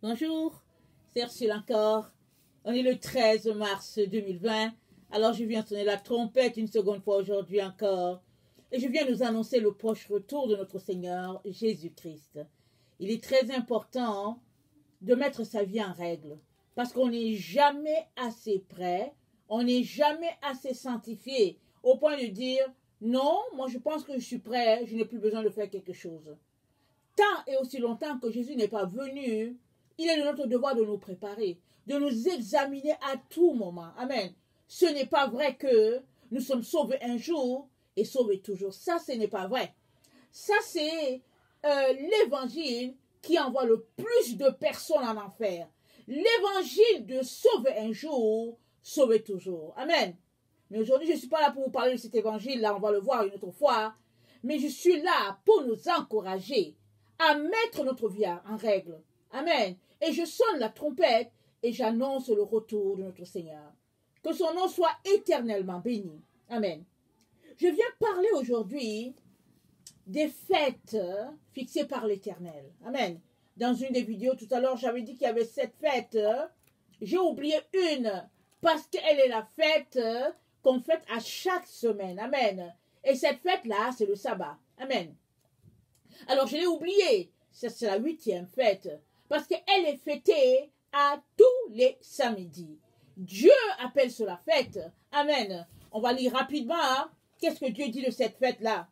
Bonjour, c'est Ursule encore. On est le 13 mars 2020. Alors je viens sonner la trompette une seconde fois aujourd'hui encore. Et je viens nous annoncer le proche retour de notre Seigneur Jésus-Christ. Il est très important de mettre sa vie en règle. Parce qu'on n'est jamais assez prêt, on n'est jamais assez sanctifié au point de dire non, moi je pense que je suis prêt, je n'ai plus besoin de faire quelque chose. Tant et aussi longtemps que Jésus n'est pas venu, il est de notre devoir de nous préparer, de nous examiner à tout moment. Amen. Ce n'est pas vrai que nous sommes sauvés un jour et sauvés toujours. Ça, ce n'est pas vrai. Ça, c'est l'évangile qui envoie le plus de personnes en enfer. L'évangile de sauver un jour, sauver toujours. Amen. Mais aujourd'hui, je ne suis pas là pour vous parler de cet évangile-là, on va le voir une autre fois. Mais je suis là pour nous encourager à mettre notre vie en règle. Amen. Et je sonne la trompette et j'annonce le retour de notre Seigneur. Que son nom soit éternellement béni. Amen. Je viens parler aujourd'hui des fêtes fixées par l'Éternel. Amen. Dans une des vidéos tout à l'heure, j'avais dit qu'il y avait 7 fêtes. J'ai oublié une parce qu'elle est la fête qu'on fête à chaque semaine. Amen. Et cette fête-là, c'est le sabbat. Amen. Alors, je l'ai oubliée. C'est la 8e fête. Parce qu'elle est fêtée à tous les samedis. Dieu appelle cela fête. Amen. On va lire rapidement. Hein? Qu'est-ce que Dieu dit de cette fête-là?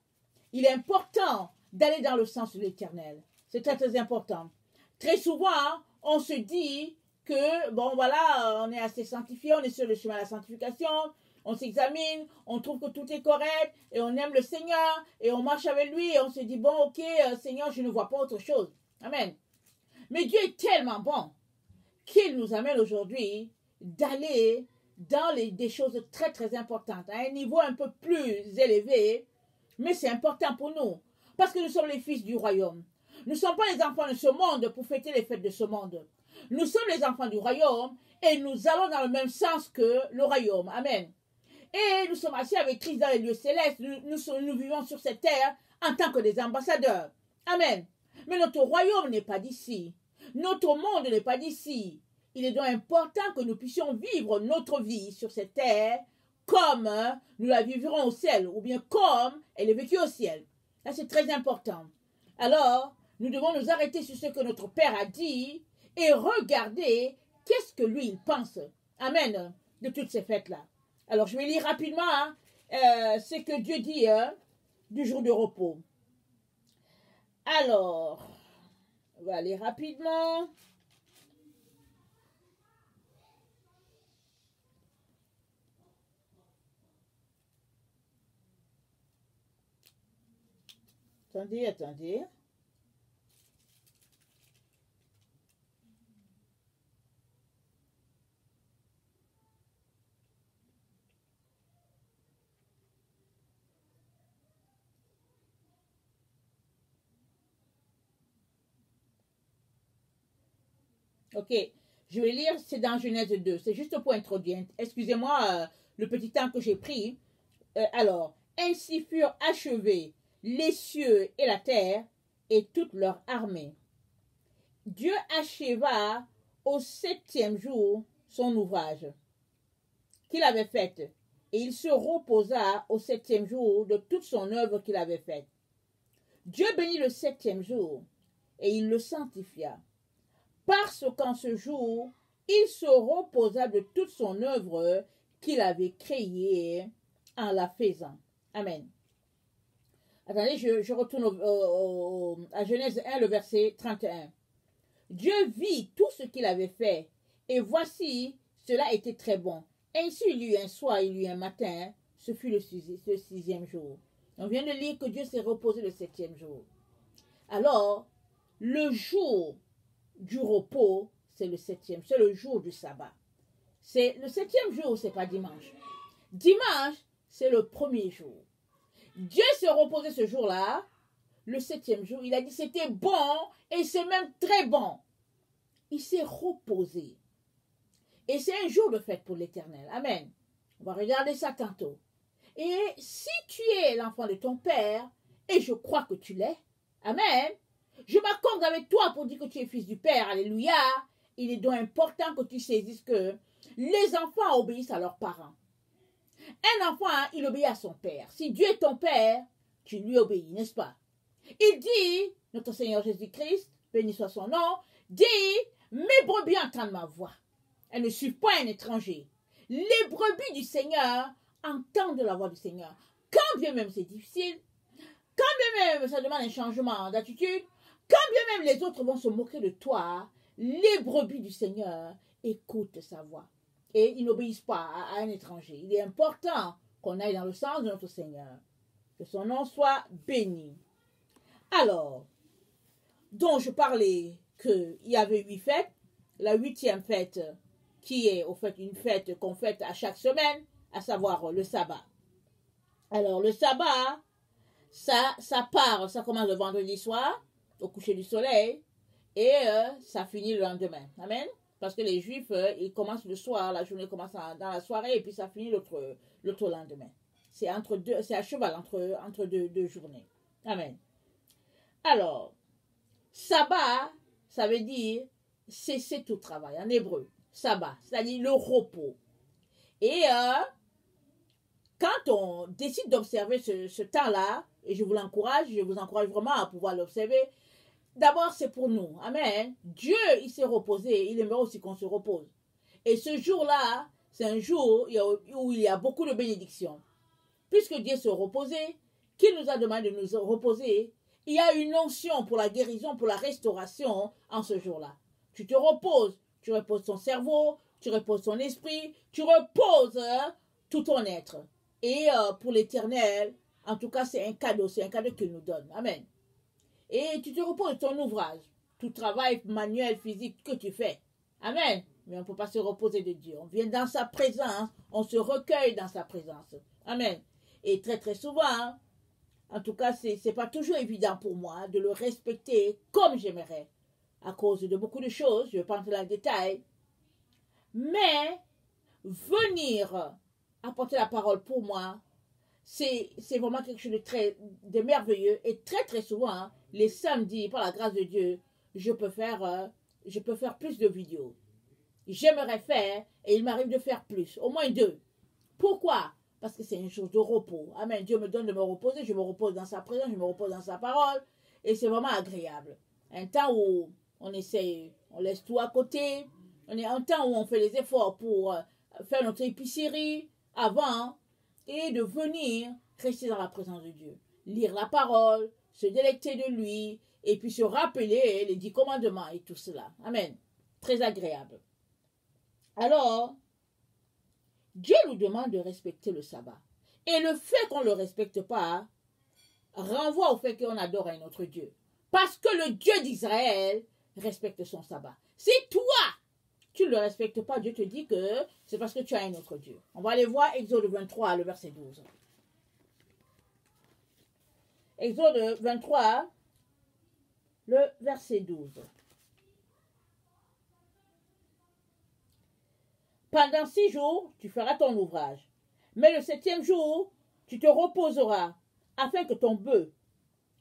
Il est important d'aller dans le sens de l'Éternel. C'est très, très important. Très souvent, on se dit que, bon, voilà, on est assez sanctifié, on est sur le chemin de la sanctification, on s'examine, on trouve que tout est correct, et on aime le Seigneur, et on marche avec lui, et on se dit, bon, ok, Seigneur, je ne vois pas autre chose. Amen. Mais Dieu est tellement bon qu'il nous amène aujourd'hui d'aller dans des choses très, très importantes, à un niveau un peu plus élevé, mais c'est important pour nous, parce que nous sommes les fils du royaume. Nous ne sommes pas les enfants de ce monde pour fêter les fêtes de ce monde. Nous sommes les enfants du royaume et nous allons dans le même sens que le royaume. Amen. Et nous sommes assis avec Christ dans les lieux célestes. Nous vivons sur cette terre en tant que des ambassadeurs. Amen. Mais notre royaume n'est pas d'ici. Notre monde n'est pas d'ici. Il est donc important que nous puissions vivre notre vie sur cette terre comme nous la vivrons au ciel, ou bien comme elle est vécue au ciel. Là, c'est très important. Alors, nous devons nous arrêter sur ce que notre Père a dit et regarder qu'est-ce que lui, il pense. Amen. De toutes ces fêtes-là. Alors, je vais lire rapidement ce que Dieu dit du jour de repos. Alors, on va aller rapidement. Attendez. Ok, je vais lire, c'est dans Genèse 2. C'est juste pour introduire. Excusez-moi le petit temps que j'ai pris. Alors, ainsi furent achevés les cieux et la terre et toute leur armée. Dieu acheva au 7e jour son ouvrage qu'il avait fait, et il se reposa au 7e jour de toute son œuvre qu'il avait faite. Dieu bénit le 7e jour, et il le sanctifia, parce qu'en ce jour, il se reposa de toute son œuvre qu'il avait créée en la faisant. Amen. Attendez, je retourne à Genèse 1, le verset 31. Dieu vit tout ce qu'il avait fait, et voici, cela était très bon. Ainsi il y eut un soir, il y eut un matin, ce fut le 6e jour. On vient de lire que Dieu s'est reposé le 7e jour. Alors, le jour du repos, c'est le 7e, c'est le jour du sabbat. C'est le 7e jour, c'est pas dimanche. Dimanche, c'est le 1er jour. Dieu s'est reposé ce jour-là, le 7e jour. Il a dit c'était bon et c'est même très bon. Il s'est reposé. Et c'est un jour de fête pour l'Éternel. Amen. On va regarder ça tantôt. Et si tu es l'enfant de ton Père, et je crois que tu l'es, amen, Je m'accorde avec toi pour dire que tu es fils du Père. Alléluia. Il est donc important que tu saisisses que les enfants obéissent à leurs parents. Un enfant, il obéit à son père. Si Dieu est ton père, tu lui obéis, n'est-ce pas? Il dit, notre Seigneur Jésus-Christ, béni soit son nom, dit, mes brebis entendent ma voix. Elles ne suivent pas un étranger. Les brebis du Seigneur entendent la voix du Seigneur. Quand bien même c'est difficile, quand bien même ça demande un changement d'attitude, quand bien même les autres vont se moquer de toi, les brebis du Seigneur écoutent sa voix. Et ils n'obéissent pas à un étranger. Il est important qu'on aille dans le sens de notre Seigneur. Que son nom soit béni. Alors, dont je parlais qu'il y avait 8 fêtes. La 8e fête, qui est au fait une fête qu'on fête à chaque semaine, à savoir le sabbat. Alors, le sabbat, ça commence le vendredi soir, au coucher du soleil, et ça finit le lendemain. Amen. Parce que les Juifs, ils commencent le soir, la journée commence dans la soirée, et puis ça finit l'autre lendemain. C'est à cheval entre deux journées. Amen. Alors, sabbat, ça veut dire cesser tout travail, en hébreu. Sabbat, c'est-à-dire le repos. Et quand on décide d'observer ce temps-là, et je vous encourage vraiment à pouvoir l'observer, d'abord, c'est pour nous. Amen. Dieu, il s'est reposé. Il aimerait aussi qu'on se repose. Et ce jour-là, c'est un jour où il y a beaucoup de bénédictions. Puisque Dieu s'est reposé, qu'il nous a demandé de nous reposer, il y a une onction pour la guérison, pour la restauration en ce jour-là. Tu te reposes. Tu reposes ton cerveau, tu reposes ton esprit, tu reposes tout ton être. Et pour l'Éternel, en tout cas, c'est un cadeau qu'il nous donne. Amen. Et tu te reposes ton ouvrage, tout travail manuel, physique que tu fais. Amen. Mais on ne peut pas se reposer de Dieu. On vient dans sa présence, on se recueille dans sa présence. Amen. Et très très souvent, en tout cas, c'est pas toujours évident pour moi de le respecter comme j'aimerais, à cause de beaucoup de choses, je ne vais pas entrer dans le détail. Mais venir apporter la parole pour moi, c'est vraiment quelque chose de merveilleux. Et très très souvent, les samedis, par la grâce de Dieu, je peux faire plus de vidéos. J'aimerais faire, et il m'arrive de faire plus, au moins 2. Pourquoi? Parce que c'est une chose de repos. Amen. Dieu me donne de me reposer, je me repose dans sa présence, je me repose dans sa parole, et c'est vraiment agréable. Un temps où on essaye, on laisse tout à côté, on est un temps où on fait les efforts pour faire notre épicerie avant, et de venir rester dans la présence de Dieu. Lire la parole, se délecter de lui, et puis se rappeler les 10 commandements et tout cela. Amen. Très agréable. Alors, Dieu nous demande de respecter le sabbat. Et le fait qu'on ne le respecte pas renvoie au fait qu'on adore un autre Dieu. Parce que le Dieu d'Israël respecte son sabbat. Si toi, tu ne le respectes pas, Dieu te dit que c'est parce que tu as un autre Dieu. On va aller voir Exode 23, le verset 12. Exode 23, le verset 12. Pendant 6 jours, tu feras ton ouvrage. Mais le 7e jour, tu te reposeras, afin que ton bœuf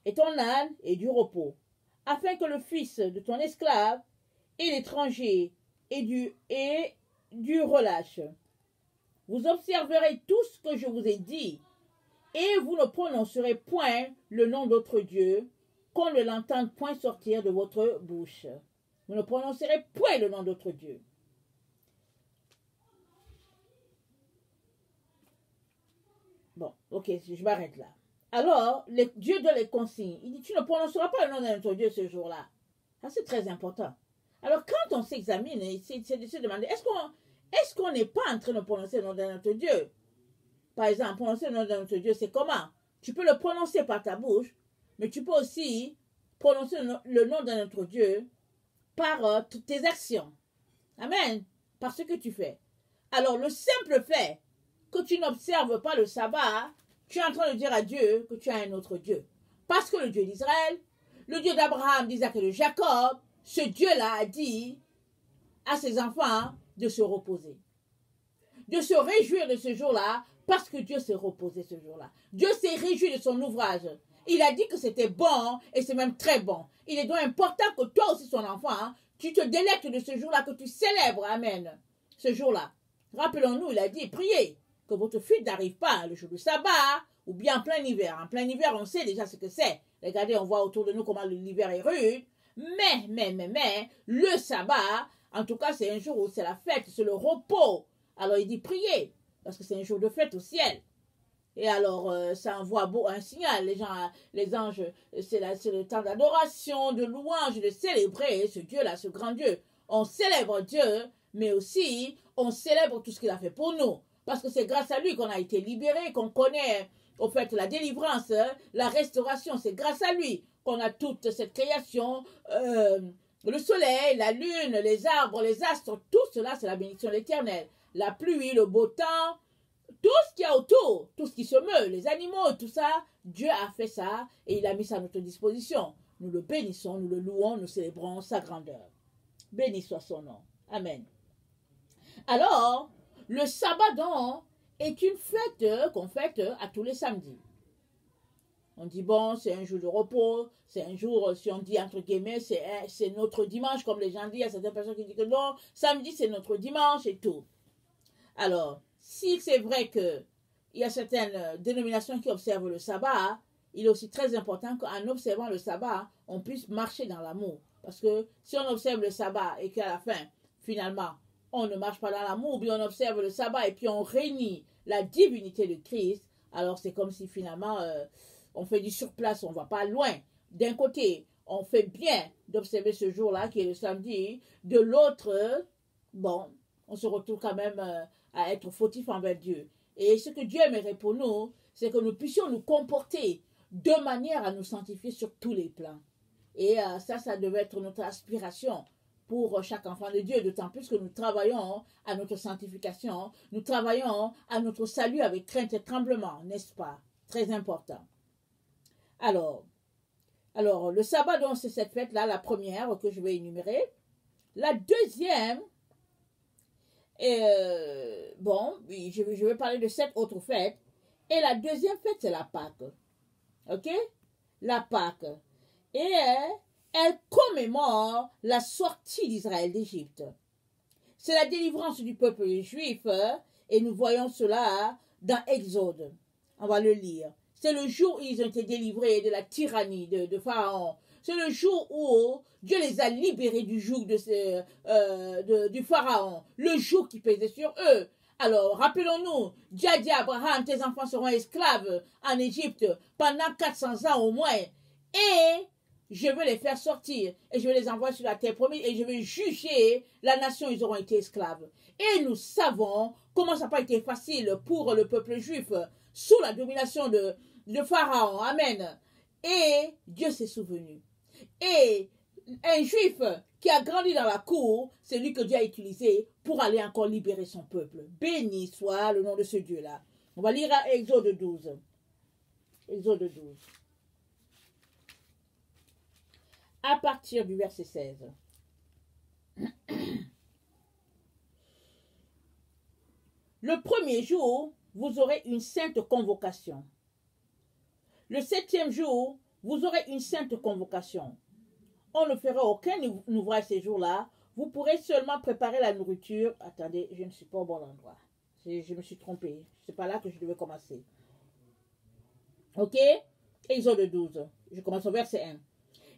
et ton âne aient du repos, afin que le fils de ton esclave et l'étranger ait du relâche. Vous observerez tout ce que je vous ai dit, et vous ne prononcerez point le nom d'autre Dieu, qu'on ne l'entende point sortir de votre bouche. Vous ne prononcerez point le nom d'autre Dieu. Bon, ok, je m'arrête là. Alors, Dieu donne les consignes. Il dit, tu ne prononceras pas le nom de notre Dieu ce jour-là. Ça, c'est très important. Alors, quand on s'examine, c'est de se demander, est-ce qu'on n'est pas en train de prononcer le nom de notre Dieu? Par exemple, prononcer le nom de notre Dieu, c'est comment? Tu peux le prononcer par ta bouche, mais tu peux aussi prononcer le nom de notre Dieu par toutes tes actions. Amen. Par ce que tu fais. Alors, le simple fait que tu n'observes pas le sabbat, tu es en train de dire à Dieu que tu as un autre Dieu. Parce que le Dieu d'Israël, le Dieu d'Abraham, d'Isaac et de Jacob, ce Dieu-là a dit à ses enfants de se reposer. De se réjouir de ce jour-là, parce que Dieu s'est reposé ce jour-là. Dieu s'est réjoui de son ouvrage. Il a dit que c'était bon et c'est même très bon. Il est donc important que toi aussi, son enfant, hein, tu te délectes de ce jour-là, que tu célèbres, amen, ce jour-là. Rappelons-nous, il a dit, priez que votre fuite n'arrive pas le jour du sabbat ou bien en plein hiver. En plein hiver, on sait déjà ce que c'est. Regardez, on voit autour de nous comment l'hiver est rude. Mais, le sabbat, en tout cas, c'est un jour où c'est la fête, c'est le repos. Alors il dit priez, parce que c'est un jour de fête au ciel. Et alors, ça envoie un signal. Les anges, c'est le temps d'adoration, de louange, de célébrer ce Dieu-là, ce grand Dieu. On célèbre Dieu, mais aussi, on célèbre tout ce qu'il a fait pour nous. Parce que c'est grâce à lui qu'on a été libérés, qu'on connaît, au fait, la délivrance, la restauration. C'est grâce à lui qu'on a toute cette création, le soleil, la lune, les arbres, les astres, tout cela, c'est la bénédiction de l'Éternel. La pluie, le beau temps, tout ce qu'il y a autour, tout ce qui se meut, les animaux, tout ça, Dieu a fait ça et il a mis ça à notre disposition. Nous le bénissons, nous le louons, nous célébrons sa grandeur. Béni soit son nom. Amen. Alors, le sabbat donc est une fête qu'on fête à tous les samedis. On dit bon, c'est un jour de repos, c'est un jour, si on dit entre guillemets, c'est notre dimanche, comme les gens disent, il y a certaines personnes qui disent que non, samedi c'est notre dimanche et tout. Alors, si c'est vrai qu'il y a certaines dénominations qui observent le sabbat, il est aussi très important qu'en observant le sabbat, on puisse marcher dans l'amour. Parce que si on observe le sabbat et qu'à la fin, finalement, on ne marche pas dans l'amour, ou bien on observe le sabbat et puis on réunit la divinité de Christ, alors c'est comme si finalement on fait du surplace, on ne va pas loin. D'un côté, on fait bien d'observer ce jour-là qui est le samedi, de l'autre, bon, on se retrouve quand même à être fautif envers Dieu. Et ce que Dieu aimerait pour nous, c'est que nous puissions nous comporter de manière à nous sanctifier sur tous les plans. Et ça devait être notre aspiration pour chaque enfant de Dieu, d'autant plus que nous travaillons à notre sanctification, nous travaillons à notre salut avec crainte et tremblement, n'est-ce pas? Très important. Alors, le sabbat, donc, c'est cette fête-là, la première que je vais énumérer. La deuxième, bon, je vais parler de cette autre fête. Et la deuxième fête, c'est la Pâque. Ok? La Pâque. Et elle commémore la sortie d'Israël d'Égypte. C'est la délivrance du peuple juif. Et nous voyons cela dans Exode. On va le lire. C'est le jour où ils ont été délivrés de la tyrannie de Pharaon. C'est le jour où Dieu les a libérés du joug du Pharaon. Le joug qui pesait sur eux. Alors, rappelons-nous, Dieu a dit à Abraham, tes enfants seront esclaves en Égypte pendant 400 ans au moins. Et je vais les faire sortir. Et je vais les envoyer sur la terre promise. Et je vais juger la nation, ils auront été esclaves. Et nous savons comment ça n'a pas été facile pour le peuple juif sous la domination de Pharaon. Amen. Et Dieu s'est souvenu. Et un juif qui a grandi dans la cour, c'est lui que Dieu a utilisé pour aller encore libérer son peuple. Béni soit le nom de ce Dieu-là. On va lire à Exode 12. Exode 12. À partir du verset 16. Le premier jour, vous aurez une sainte convocation. Le 7e jour, vous aurez une sainte convocation. On ne fera aucun ouvrage ces jours-là. Vous pourrez seulement préparer la nourriture. Attendez, je ne suis pas au bon endroit. Je me suis trompée. C'est pas là que je devais commencer. Ok? Exode 12. Je commence au verset 1.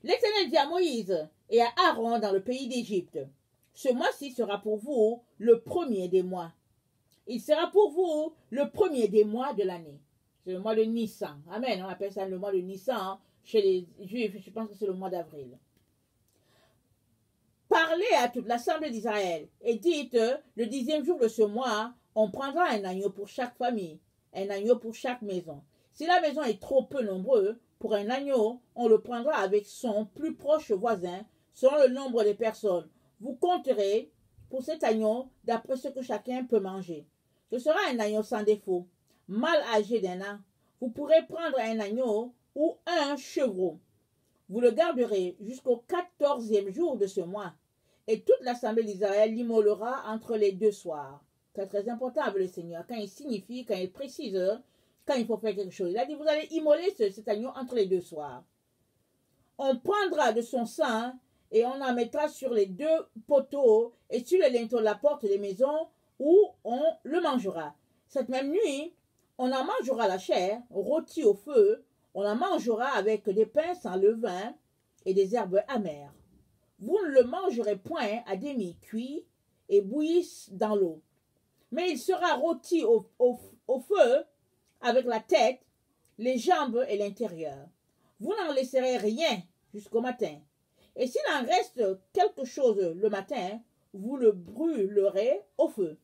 L'Éternel dit à Moïse et à Aaron dans le pays d'Égypte, ce mois-ci sera pour vous le premier des mois. Il sera pour vous le premier des mois de l'année. C'est le mois de Nissan. Amen. On appelle ça le mois de Nissan. Chez les Juifs, je pense que c'est le mois d'avril. Parlez à toute l'assemblée d'Israël et dites, le 10e jour de ce mois, on prendra un agneau pour chaque famille, un agneau pour chaque maison. Si la maison est trop peu nombreuse, pour un agneau, on le prendra avec son plus proche voisin, selon le nombre de personnes. Vous compterez pour cet agneau d'après ce que chacun peut manger. Ce sera un agneau sans défaut, mâle âgé d'un an. Vous pourrez prendre un agneau ou un chevreau. Vous le garderez jusqu'au 14e jour de ce mois. Et toute l'assemblée d'Israël l'immolera entre les 2 soirs. C'est très important avec le Seigneur. Quand il signifie, quand il précise, quand il faut faire quelque chose. Il a dit, vous allez immoler cet agneau entre les 2 soirs. On prendra de son sang et on en mettra sur les 2 poteaux et sur les linteaux de la porte des maisons où on le mangera. Cette même nuit, on en mangera la chair, rôtie au feu, on la mangera avec des pains sans levain et des herbes amères. Vous ne le mangerez point à demi cuit et bouilli dans l'eau. Mais il sera rôti au feu avec la tête, les jambes et l'intérieur. Vous n'en laisserez rien jusqu'au matin. Et s'il en reste quelque chose le matin, vous le brûlerez au feu.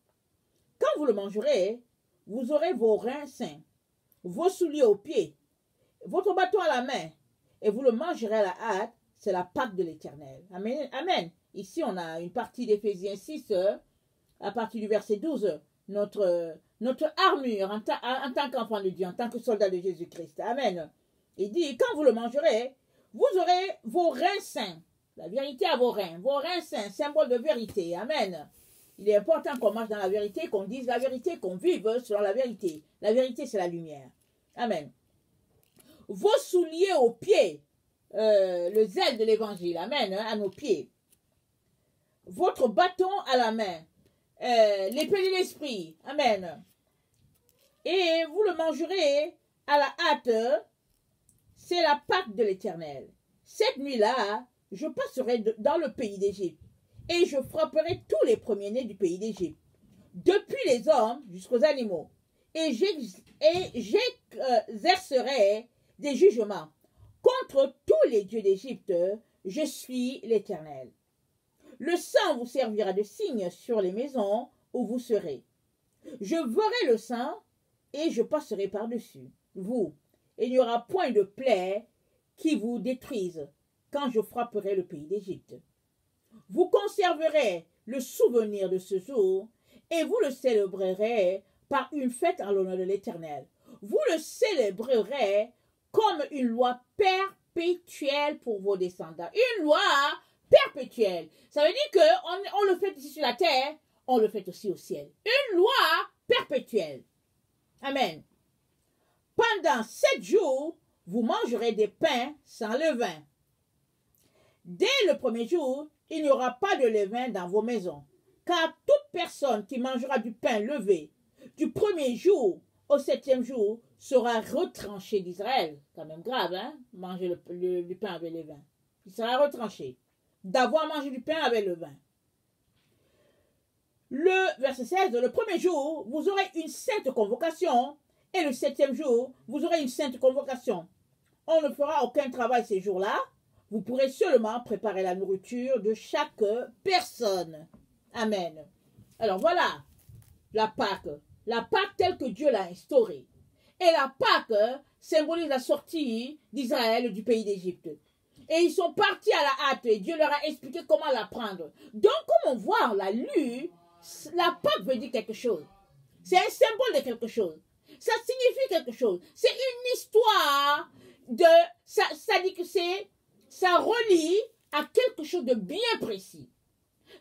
Quand vous le mangerez, vous aurez vos reins sains, vos souliers aux pieds, votre bâton à la main, et vous le mangerez à la hâte. C'est la Pâque de l'Éternel. Amen. Amen. Ici, on a une partie d'Éphésiens 6, à partir du verset 12, notre armure en tant qu'enfant de Dieu, en tant que soldat de Jésus-Christ. Amen. Il dit, quand vous le mangerez, vous aurez vos reins sains. La vérité à vos reins sains, symbole de vérité. Amen. Il est important qu'on marche dans la vérité, qu'on dise la vérité, qu'on vive selon la vérité. La vérité, c'est la lumière. Amen. Vos souliers aux pieds, le zèle de l'évangile, amen, à nos pieds. Votre bâton à la main, l'épée de l'esprit, amen. Et vous le mangerez à la hâte, c'est la Pâque de l'Éternel. Cette nuit-là, je passerai dans le pays d'Égypte, et je frapperai tous les premiers-nés du pays d'Égypte, depuis les hommes jusqu'aux animaux, et j'exercerai des jugements contre tous les dieux d'Égypte. Je suis l'Éternel. Le sang vous servira de signe sur les maisons où vous serez. Je verrai le sang et je passerai par-dessus vous. Et il n'y aura point de plaie qui vous détruise quand je frapperai le pays d'Égypte. Vous conserverez le souvenir de ce jour et vous le célébrerez par une fête en l'honneur de l'Éternel. Vous le célébrerez comme une loi perpétuelle pour vos descendants. Une loi perpétuelle. Ça veut dire qu'on le fait ici sur la terre, on le fait aussi au ciel. Une loi perpétuelle. Amen. Pendant 7 jours, vous mangerez des pains sans levain. Dès le premier jour, il n'y aura pas de levain dans vos maisons, car toute personne qui mangera du pain levé du premier jour au 7e jour sera retranché d'Israël. Quand même grave, hein? Manger le pain avec le vin. Il sera retranché d'avoir mangé du pain avec le vin. Le verset 16, le premier jour, vous aurez une sainte convocation, et le 7e jour, vous aurez une sainte convocation. On ne fera aucun travail ces jours-là. Vous pourrez seulement préparer la nourriture de chaque personne. Amen. Alors voilà la Pâque. La Pâque telle que Dieu l'a instaurée. Et la Pâque symbolise la sortie d'Israël du pays d'Égypte. Et ils sont partis à la hâte et Dieu leur a expliqué comment la prendre. Donc, comme on voit, on l'a lu, la Pâque veut dire quelque chose. C'est un symbole de quelque chose. Ça signifie quelque chose. C'est une histoire de... Ça dit que ça relie à quelque chose de bien précis.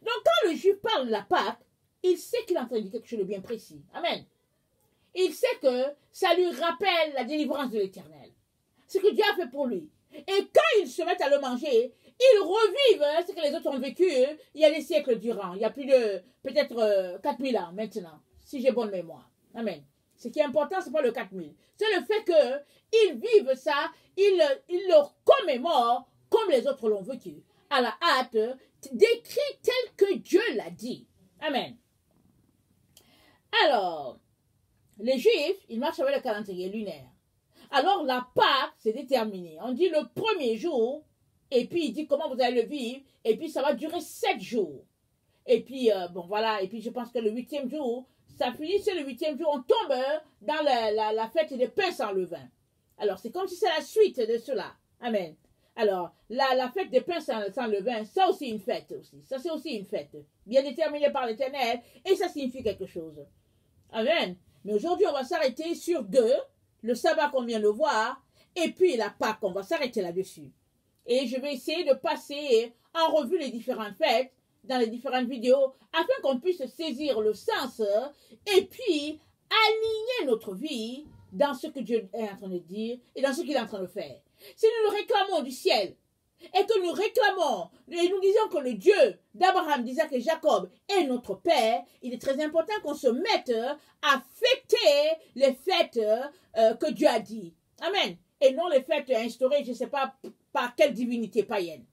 Donc, quand le Juif parle de la Pâque, il sait qu'il est en train de dire quelque chose de bien précis. Amen. Il sait que ça lui rappelle la délivrance de l'Éternel. Ce que Dieu a fait pour lui. Et quand ils se mettent à le manger, ils revivent ce que les autres ont vécu il y a des siècles durant. Il y a plus de peut-être 4000 ans maintenant, si j'ai bonne mémoire. Amen. Ce qui est important, ce n'est pas le 4000. C'est le fait qu'ils vivent ça, ils le commémorent comme les autres l'ont vécu. À la hâte, décrit tel que Dieu l'a dit. Amen. Alors, les Juifs, ils marchent avec le calendrier lunaire. Alors, la Pâque, c'est déterminé. On dit le premier jour, et puis il dit comment vous allez le vivre, et puis ça va durer 7 jours. Et puis, bon voilà, et puis je pense que le 8e jour, ça finit, c'est le 8e jour, on tombe dans la fête des pains sans levain. Alors, c'est comme si c'est la suite de cela. Amen. Alors, la fête des pains sans levain, ça aussi une fête aussi. Ça c'est aussi une fête, bien déterminée par l'Éternel, et ça signifie quelque chose. Amen. Mais aujourd'hui, on va s'arrêter sur 2, le sabbat qu'on vient de voir, et puis la Pâque, on va s'arrêter là-dessus. Et je vais essayer de passer en revue les différentes fêtes dans les différentes vidéos, afin qu'on puisse saisir le sens, et puis aligner notre vie dans ce que Dieu est en train de dire et dans ce qu'il est en train de faire. Si nous le réclamons du ciel et que nous réclamons et nous disons que le Dieu d'Abraham, d'Isaac et Jacob est notre Père, il est très important qu'on se mette à fêter les fêtes que Dieu a dit. Amen. Et non les fêtes instaurées, je ne sais pas par quelle divinité païenne.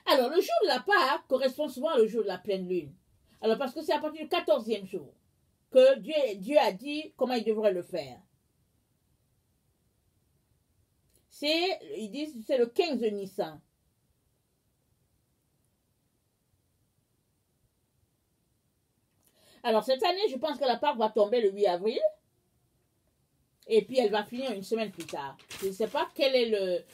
Alors, le jour de la Pâque correspond souvent au jour de la pleine lune. Alors, parce que c'est à partir du 14e jour que Dieu a dit comment il devrait le faire. Ils disent c'est le 15 de Nissan. Alors, cette année, je pense que la Pâque va tomber le 8 avril. Et puis, elle va finir une semaine plus tard. Je ne sais pas quelle est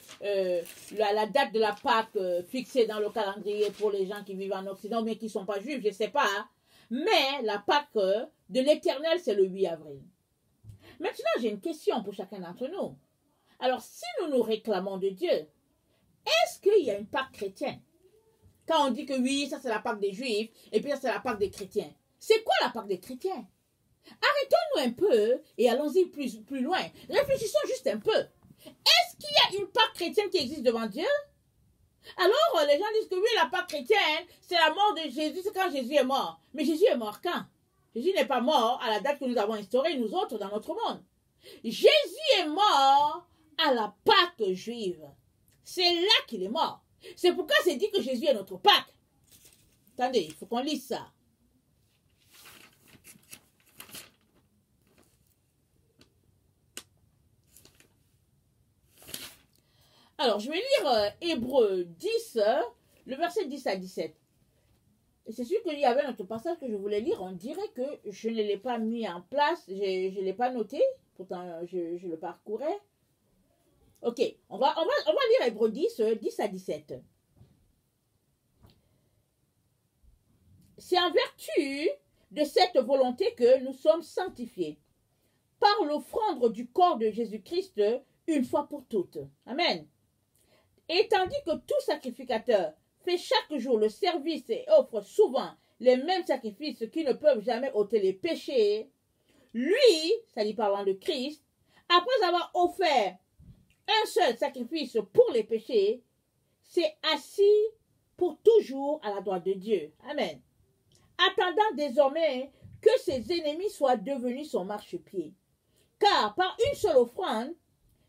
la date de la Pâque fixée dans le calendrier pour les gens qui vivent en Occident, mais qui ne sont pas juifs, je ne sais pas. Hein. Mais la Pâque de l'Éternel, c'est le 8 avril. Maintenant, j'ai une question pour chacun d'entre nous. Alors, si nous nous réclamons de Dieu, est-ce qu'il y a une Pâque chrétienne? Quand on dit que oui, ça c'est la Pâque des Juifs, et puis ça c'est la Pâque des chrétiens. C'est quoi la Pâque des chrétiens? Arrêtons-nous un peu et allons-y plus loin. Réfléchissons juste un peu. Est-ce qu'il y a une Pâque chrétienne qui existe devant Dieu? Alors, les gens disent que oui, la Pâque chrétienne, c'est la mort de Jésus, c'est quand Jésus est mort. Mais Jésus est mort quand? Jésus n'est pas mort à la date que nous avons instaurée, nous autres, dans notre monde. Jésus est mort à la Pâque juive. C'est là qu'il est mort. C'est pourquoi c'est dit que Jésus est notre Pâque. Attendez, il faut qu'on lise ça. Alors, je vais lire Hébreux 10, le verset 10 à 17. Et c'est sûr qu'il y avait un autre passage que je voulais lire. On dirait que je ne l'ai pas mis en place. Je ne l'ai pas noté. Pourtant, je le parcourais. Ok, on va lire Hébreux 10, 10 à 17. C'est en vertu de cette volonté que nous sommes sanctifiés par l'offrande du corps de Jésus-Christ une fois pour toutes. Amen. Et tandis que tout sacrificateur fait chaque jour le service et offre souvent les mêmes sacrifices qui ne peuvent jamais ôter les péchés, lui, c'est-à-dire parlant de Christ, après avoir offert un seul sacrifice pour les péchés, s'est assis pour toujours à la droite de Dieu. Amen. Attendant désormais que ses ennemis soient devenus son marchepied. Car par une seule offrande,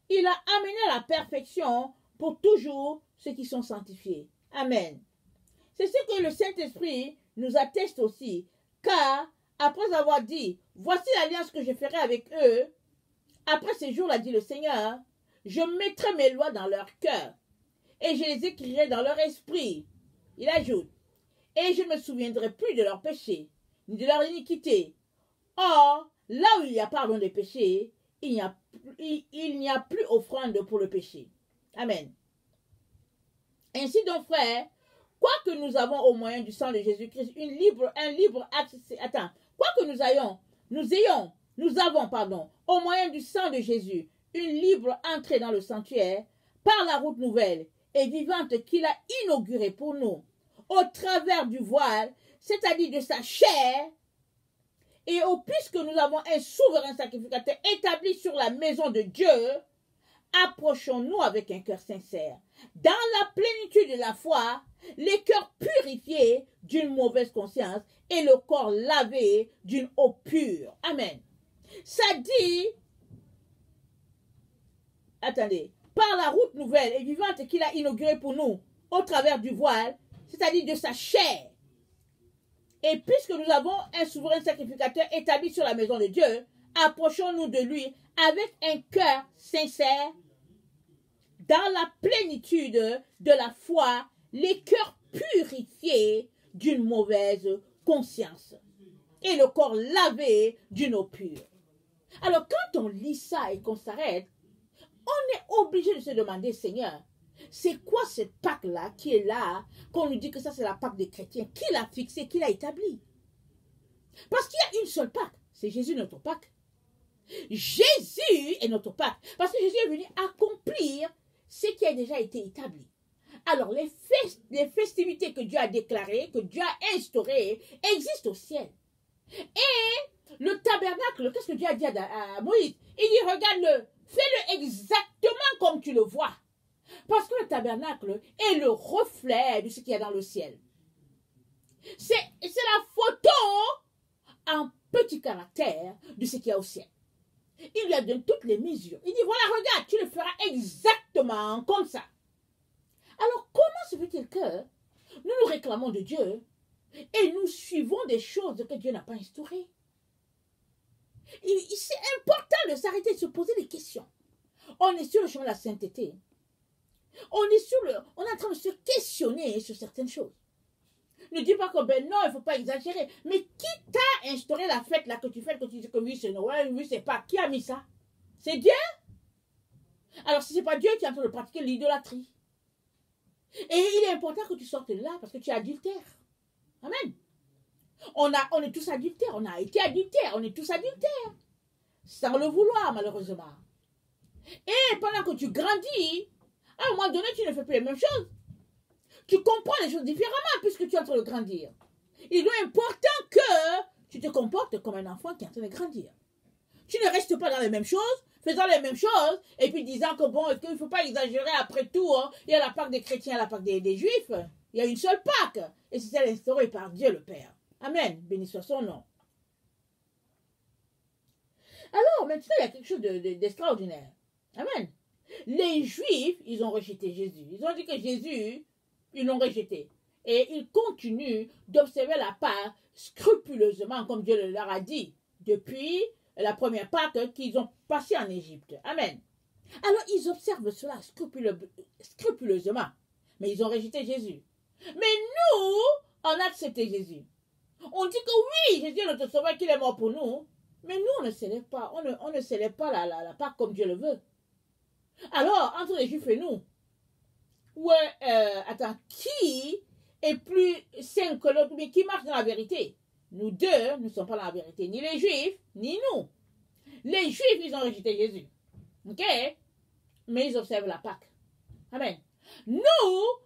il a amené à la perfection pour toujours ceux qui sont sanctifiés. Amen. C'est ce que le Saint-Esprit nous atteste aussi, car après avoir dit, voici l'alliance que je ferai avec eux, après ces jours-là, dit le Seigneur, je mettrai mes lois dans leur cœur, et je les écrirai dans leur esprit. Il ajoute, et je ne me souviendrai plus de leurs péchés, ni de leur iniquité. Or, là où il y a pardon des péchés, il n'y a plus offrande pour le péché. Amen. Ainsi donc, frères, quoique nous avons au moyen du sang de Jésus-Christ un libre accès, quoique nous avons, au moyen du sang de Jésus, une libre entrée dans le sanctuaire, par la route nouvelle et vivante qu'il a inaugurée pour nous, au travers du voile, c'est-à-dire de sa chair, et puisque nous avons un souverain sacrificateur établi sur la maison de Dieu, approchons-nous avec un cœur sincère, dans la plénitude de la foi, les cœurs purifiés d'une mauvaise conscience et le corps lavé d'une eau pure. Amen. Ça dit, par la route nouvelle et vivante qu'il a inaugurée pour nous, au travers du voile, c'est-à-dire de sa chair. Et puisque nous avons un souverain sacrificateur établi sur la maison de Dieu, approchons-nous de lui avec un cœur sincère, dans la plénitude de la foi, les cœurs purifiés d'une mauvaise conscience et le corps lavé d'une eau pure. Alors quand on lit ça et qu'on s'arrête, on est obligé de se demander, Seigneur, c'est quoi cette Pâque-là qui est là, qu'on nous dit que ça c'est la Pâque des chrétiens? Qui l'a fixée, qui l'a établie? Parce qu'il y a une seule Pâque, c'est Jésus notre Pâque. Jésus est notre Pâque, parce que Jésus est venu accomplir ce qui a déjà été établi. Alors les festivités que Dieu a déclarées, que Dieu a instaurées, existent au ciel. Et le tabernacle, qu'est-ce que Dieu a dit à Moïse? Il dit, regarde-le, fais-le exactement comme tu le vois. Parce que le tabernacle est le reflet de ce qu'il y a dans le ciel. C'est la photo en petit caractère de ce qu'il y a au ciel. Il lui a donné toutes les mesures. Il dit, voilà, regarde, tu le feras exactement comme ça. Alors, comment se fait-il que nous réclamons de Dieu et nous suivons des choses que Dieu n'a pas instaurées? C'est important de s'arrêter, de se poser des questions. On est sur le chemin de la sainteté. On est en train de se questionner sur certaines choses. Ne dis pas que ben non, il ne faut pas exagérer. Mais qui t'a instauré la fête là que tu fais, que tu dis que oui, c'est Noël, oui, c'est pas. Qui a mis ça? C'est Dieu? Alors si ce n'est pas Dieu, tu es en train de pratiquer l'idolâtrie. Et il est important que tu sortes de là parce que tu es adultère. Amen. On est tous adultères, on a été adultères, on est tous adultères. Sans le vouloir, malheureusement. Et pendant que tu grandis, à un moment donné, tu ne fais plus les mêmes choses. Tu comprends les choses différemment puisque tu es en train de grandir. Il est important que tu te comportes comme un enfant qui est en train de grandir. Tu ne restes pas dans les mêmes choses, faisant les mêmes choses, et puis disant que bon, est-ce qu'il ne faut pas exagérer après tout, hein? Il y a la Pâque des chrétiens, la Pâque des juifs. Il y a une seule Pâque. Et c'est celle instaurée par Dieu le Père. Amen. Béni soit son nom. Alors, maintenant, il y a quelque chose d'extraordinaire. Amen. Les Juifs, ils ont rejeté Jésus. Ils ont dit que Jésus, ils l'ont rejeté. Et ils continuent d'observer la Pâque scrupuleusement, comme Dieu leur a dit, depuis la première Pâque qu'ils ont passée en Égypte. Amen. Alors, ils observent cela scrupuleusement. Mais ils ont rejeté Jésus. Mais nous, on a accepté Jésus. On dit que oui, Jésus est notre sauveur, qu'il est mort pour nous. Mais nous, on ne célèbre pas. On ne célèbre pas la Pâque comme Dieu le veut. Alors, entre les Juifs et nous, attends, qui est plus saint que l'autre, mais qui marche dans la vérité? Nous deux ne sommes pas dans la vérité, ni les Juifs, ni nous. Les Juifs, ils ont rejeté Jésus. Ok? Mais ils observent la Pâque. Amen. Nous,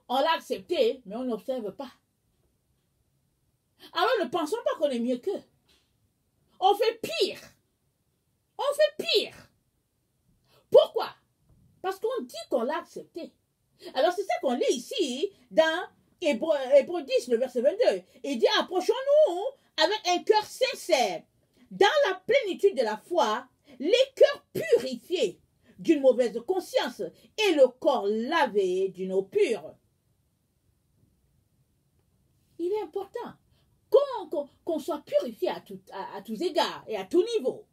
on l'a accepté, mais on n'observe pas. Alors ne pensons pas qu'on est mieux qu'eux. On fait pire. On fait pire. Pourquoi? Parce qu'on dit qu'on l'a accepté. Alors c'est ça qu'on lit ici dans Hébreux 10, le verset 22. Il dit, approchons-nous avec un cœur sincère, dans la plénitude de la foi, les cœurs purifiés d'une mauvaise conscience et le corps lavé d'une eau pure. Il est important qu'on soit purifié à tous égards et à tout niveau.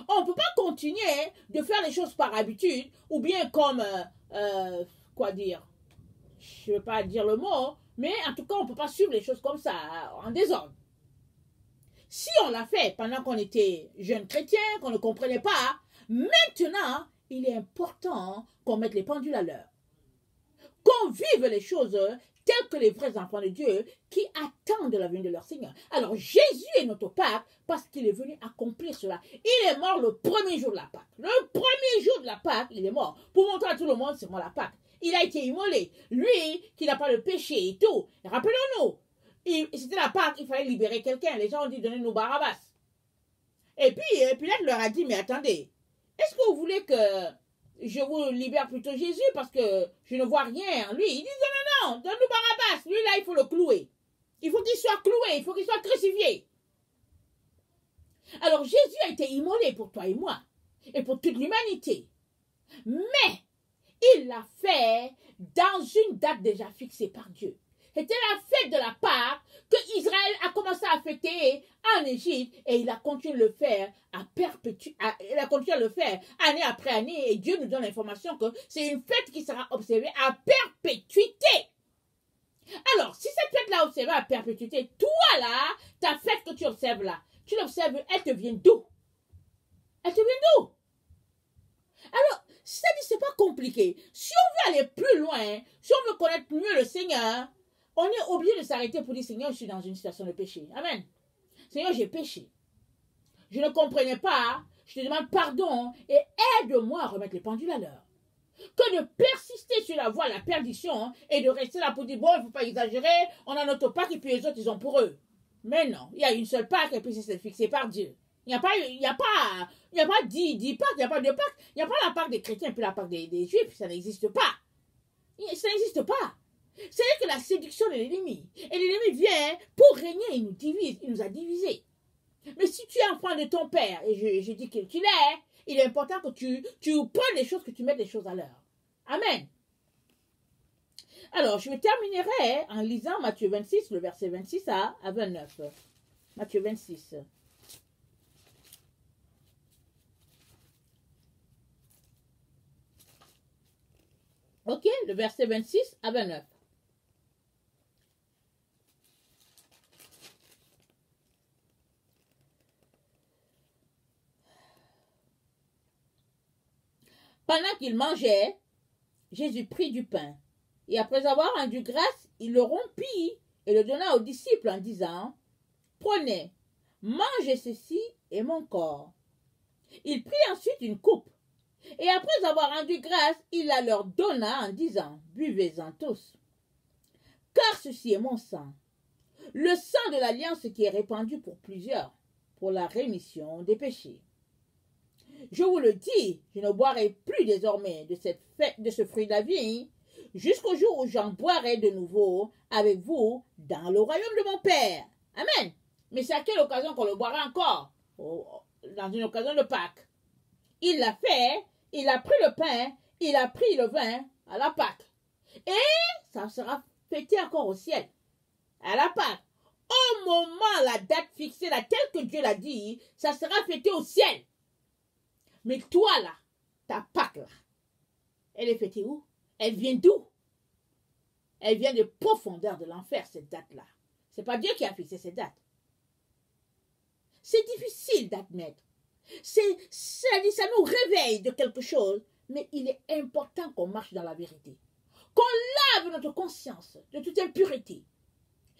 On ne peut pas continuer de faire les choses par habitude ou bien comme, quoi dire, je ne veux pas dire le mot, mais en tout cas, on ne peut pas suivre les choses comme ça, en désordre. Si on l'a fait pendant qu'on était jeunes chrétiens, qu'on ne comprenait pas, maintenant, il est important qu'on mette les pendules à l'heure. Qu'on vive les choses tels que les vrais enfants de Dieu qui attendent la venue de leur Seigneur. Alors Jésus est notre Pâque parce qu'il est venu accomplir cela. Il est mort le premier jour de la Pâque. Le premier jour de la Pâque, il est mort. Pour montrer à tout le monde, c'est moi la Pâque. Il a été immolé. Lui, qui n'a pas de péché et tout. Rappelons-nous, c'était la Pâque, il fallait libérer quelqu'un. Les gens ont dit, donnez-nous Barabbas. Et puis, Pilate leur a dit, mais attendez, est-ce que vous voulez que je vous libère plutôt Jésus parce que je ne vois rien en lui? Il dit, non, donne-nous Barabbas. Lui, là, il faut le clouer. Il faut qu'il soit cloué, il faut qu'il soit crucifié. Alors, Jésus a été immolé pour toi et moi, et pour toute l'humanité. Mais, il l'a fait dans une date déjà fixée par Dieu. C'était la fête de la Pâque que Israël a commencé à fêter en Égypte et il a continué de le faire il a continué à le faire année après année et Dieu nous donne l'information que c'est une fête qui sera observée à perpétuité. Alors, si cette fête-là est observée à perpétuité, toi là, ta fête que tu observes là, tu l'observes, elle te vient d'où? Elle te vient d'où? Alors, c'est pas compliqué. Si on veut aller plus loin, si on veut connaître mieux le Seigneur, on est obligé de s'arrêter pour dire, Seigneur, je suis dans une situation de péché. Amen. Seigneur, j'ai péché. Je ne comprenais pas. Je te demande pardon et aide-moi à remettre les pendules à l'heure. Que de persister sur la voie de la perdition et de rester là pour dire, bon, il ne faut pas exagérer, on a notre Pâque et puis les autres, ils ont pour eux. Mais non, il y a une seule Pâque et puis c'est fixé par Dieu. Il n'y a pas 10 Pâques, il n'y a pas de Pâques. Il n'y a pas la Pâque des chrétiens et puis la Pâque des Juifs. Ça n'existe pas. Ça n'existe pas. C'est que la séduction de l'ennemi. Et l'ennemi vient pour régner, il nous divise, il nous a divisés. Mais si tu es enfant de ton père, et je dis qu'il est, il est important que tu prennes les choses, que tu mettes les choses à l'heure. Amen. Alors, je terminerai en lisant Matthieu 26, le verset 26 à 29. Matthieu 26. Ok, le verset 26 à 29. Pendant qu'il mangeait, Jésus prit du pain, et après avoir rendu grâce, il le rompit et le donna aux disciples en disant, « Prenez, mangez ceci est mon corps. » Il prit ensuite une coupe, et après avoir rendu grâce, il la leur donna en disant, « Buvez-en tous, car ceci est mon sang, le sang de l'alliance qui est répandu pour plusieurs, pour la rémission des péchés. Je vous le dis, je ne boirai plus désormais de ce fruit de la vie, jusqu'au jour où j'en boirai de nouveau avec vous dans le royaume de mon Père. » Amen. Mais c'est à quelle occasion qu'on le boira encore? Dans une occasion de Pâques. Il l'a fait, il a pris le pain, il a pris le vin à la Pâques. Et ça sera fêté encore au ciel. À la Pâques. Au moment, la date fixée, là, telle que Dieu l'a dit, ça sera fêté au ciel. Mais toi, là, ta Pâques, là, elle est fêtée où? Elle vient d'où? Elle vient des profondeurs de l'enfer, cette date-là. Ce n'est pas Dieu qui a fixé cette date. C'est difficile d'admettre. Ça nous réveille de quelque chose, mais il est important qu'on marche dans la vérité. Qu'on lave notre conscience de toute impureté.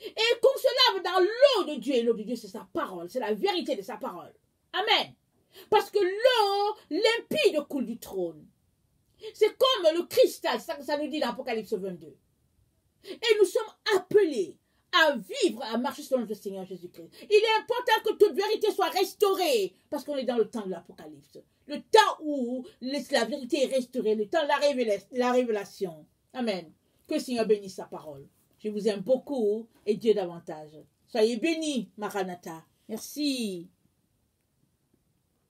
Et qu'on se lave dans l'eau de Dieu. Et l'eau de Dieu, c'est sa parole. C'est la vérité de sa parole. Amen. Parce que l'eau limpide coule du trône. C'est comme le cristal, ça nous dit dans l'Apocalypse 22. Et nous sommes appelés à vivre, à marcher selon notre Seigneur Jésus-Christ. Il est important que toute vérité soit restaurée, parce qu'on est dans le temps de l'Apocalypse. Le temps où la vérité est restaurée, le temps de la révélation. Amen. Que le Seigneur bénisse sa parole. Je vous aime beaucoup et Dieu davantage. Soyez bénis, Maranatha. Merci.